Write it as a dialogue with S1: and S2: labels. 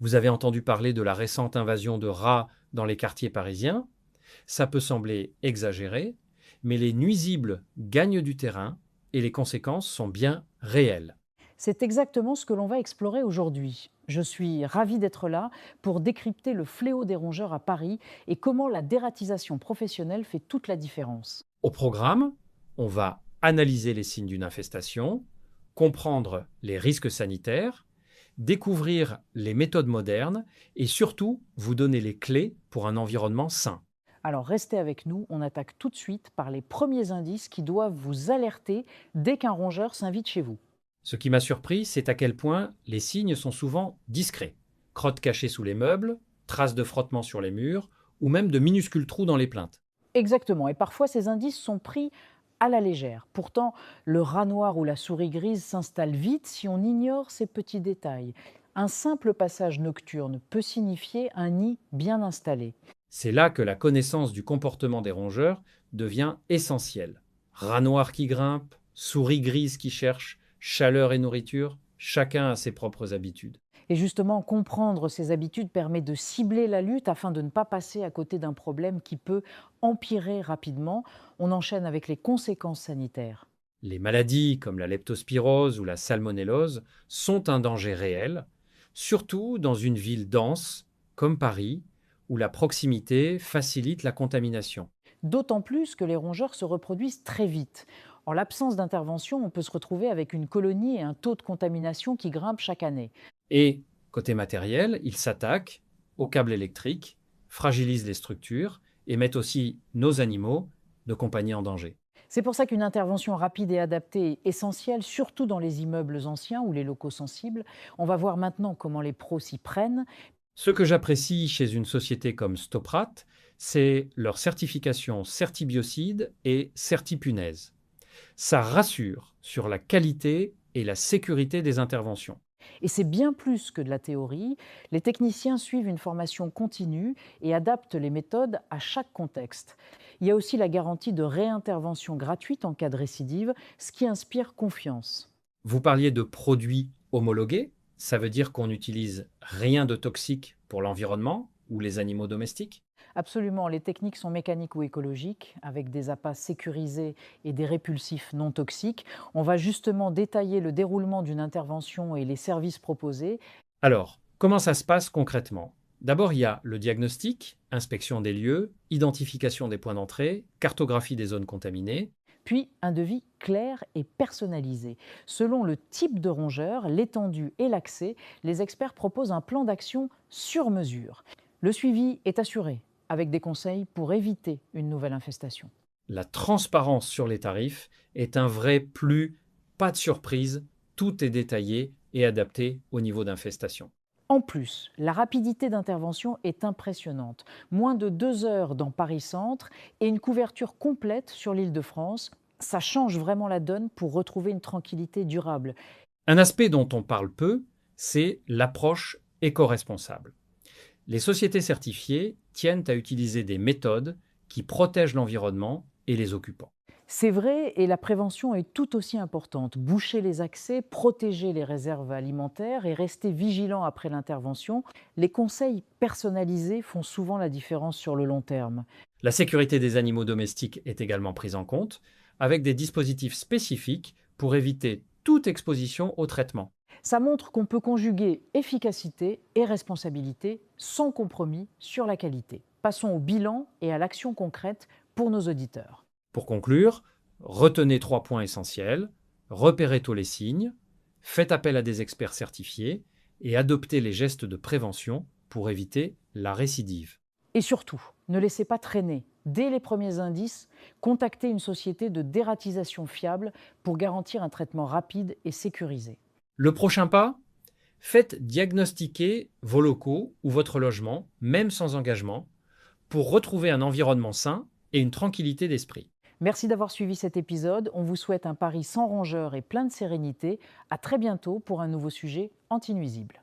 S1: Vous avez entendu parler de la récente invasion de rats dans les quartiers parisiens. Ça peut sembler exagéré, mais les nuisibles gagnent du terrain et les conséquences sont bien réelles.
S2: C'est exactement ce que l'on va explorer aujourd'hui. Je suis ravie d'être là pour décrypter le fléau des rongeurs à Paris et comment la dératisation professionnelle fait toute la différence.
S1: Au programme, on va analyser les signes d'une infestation, comprendre les risques sanitaires, découvrir les méthodes modernes et surtout vous donner les clés pour un environnement sain.
S2: Alors restez avec nous, on attaque tout de suite par les premiers indices qui doivent vous alerter dès qu'un rongeur s'invite chez vous.
S1: Ce qui m'a surpris, c'est à quel point les signes sont souvent discrets. Crottes cachées sous les meubles, traces de frottement sur les murs ou même de minuscules trous dans les plinthes.
S2: Exactement, et parfois ces indices sont pris à la légère. Pourtant, le rat noir ou la souris grise s'installe vite si on ignore ces petits détails. Un simple passage nocturne peut signifier un nid bien installé.
S1: C'est là que la connaissance du comportement des rongeurs devient essentielle. Rat noir qui grimpe, souris grise qui cherche, chaleur et nourriture, chacun a ses propres habitudes.
S2: Et justement, comprendre ces habitudes permet de cibler la lutte afin de ne pas passer à côté d'un problème qui peut empirer rapidement. On enchaîne avec les conséquences sanitaires.
S1: Les maladies comme la leptospirose ou la salmonellose sont un danger réel, surtout dans une ville dense comme Paris, où la proximité facilite la contamination.
S2: D'autant plus que les rongeurs se reproduisent très vite. En l'absence d'intervention, on peut se retrouver avec une colonie et un taux de contamination qui grimpe chaque année.
S1: Et côté matériel, ils s'attaquent aux câbles électriques, fragilisent les structures et mettent aussi nos animaux de compagnie en danger.
S2: C'est pour ça qu'une intervention rapide et adaptée est essentielle, surtout dans les immeubles anciens ou les locaux sensibles. On va voir maintenant comment les pros s'y prennent.
S1: Ce que j'apprécie chez une société comme Stoprat, c'est leur certification Certibiocide et Certipunaise. Ça rassure sur la qualité et la sécurité des interventions.
S2: Et c'est bien plus que de la théorie. Les techniciens suivent une formation continue et adaptent les méthodes à chaque contexte. Il y a aussi la garantie de réintervention gratuite en cas de récidive, ce qui inspire confiance.
S1: Vous parliez de produits homologués, ça veut dire qu'on n'utilise rien de toxique pour l'environnement ou les animaux domestiques.
S2: Absolument, les techniques sont mécaniques ou écologiques, avec des appâts sécurisés et des répulsifs non toxiques. On va justement détailler le déroulement d'une intervention et les services proposés.
S1: Alors, comment ça se passe concrètement? D'abord, il y a le diagnostic, inspection des lieux, identification des points d'entrée, cartographie des zones contaminées.
S2: Puis un devis clair et personnalisé. Selon le type de rongeur, l'étendue et l'accès, les experts proposent un plan d'action sur mesure. Le suivi est assuré, avec des conseils pour éviter une nouvelle infestation.
S1: La transparence sur les tarifs est un vrai plus, pas de surprise, tout est détaillé et adapté au niveau d'infestation.
S2: En plus, la rapidité d'intervention est impressionnante. Moins de 2 heures dans Paris-Centre et une couverture complète sur l'Île-de-France. Ça change vraiment la donne pour retrouver une tranquillité durable.
S1: Un aspect dont on parle peu, c'est l'approche éco-responsable. Les sociétés certifiées tiennent à utiliser des méthodes qui protègent l'environnement et les occupants.
S2: C'est vrai, et la prévention est tout aussi importante. Boucher les accès, protéger les réserves alimentaires et rester vigilant après l'intervention. Les conseils personnalisés font souvent la différence sur le long terme.
S1: La sécurité des animaux domestiques est également prise en compte, avec des dispositifs spécifiques pour éviter toute exposition au traitement.
S2: Ça montre qu'on peut conjuguer efficacité et responsabilité sans compromis sur la qualité. Passons au bilan et à l'action concrète pour nos auditeurs.
S1: Pour conclure, retenez 3 points essentiels, repérez tôt les signes, faites appel à des experts certifiés et adoptez les gestes de prévention pour éviter la récidive.
S2: Et surtout, ne laissez pas traîner. Dès les premiers indices, contactez une société de dératisation fiable pour garantir un traitement rapide et sécurisé.
S1: Le prochain pas? Faites diagnostiquer vos locaux ou votre logement, même sans engagement, pour retrouver un environnement sain et une tranquillité d'esprit.
S2: Merci d'avoir suivi cet épisode. On vous souhaite un Paris sans rongeurs et plein de sérénité. À très bientôt pour un nouveau sujet anti-nuisible.